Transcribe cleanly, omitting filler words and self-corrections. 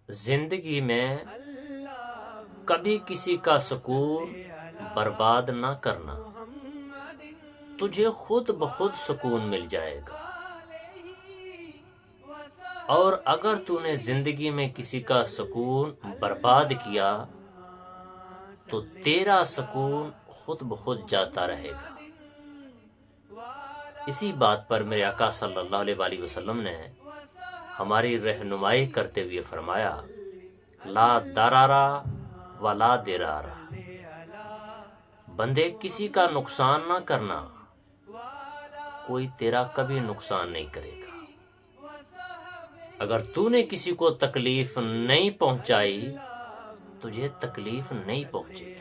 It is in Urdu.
زندگی میں کبھی کسی کا سکون برباد نہ کرنا، تجھے خود بخود سکون مل جائے گا۔ اور اگر تو نے زندگی میں کسی کا سکون برباد کیا تو تیرا سکون خود بخود جاتا رہے گا۔ اسی بات پر میرے آقا صلی اللہ علیہ وآلہ وسلم نے ہماری رہنمائی کرتے ہوئے فرمایا، لا درارا ولا درارا، بندے کسی کا نقصان نہ کرنا، کوئی تیرا کبھی نقصان نہیں کرے گا۔ اگر تو نے کسی کو تکلیف نہیں پہنچائی، تجھے تکلیف نہیں پہنچے گی۔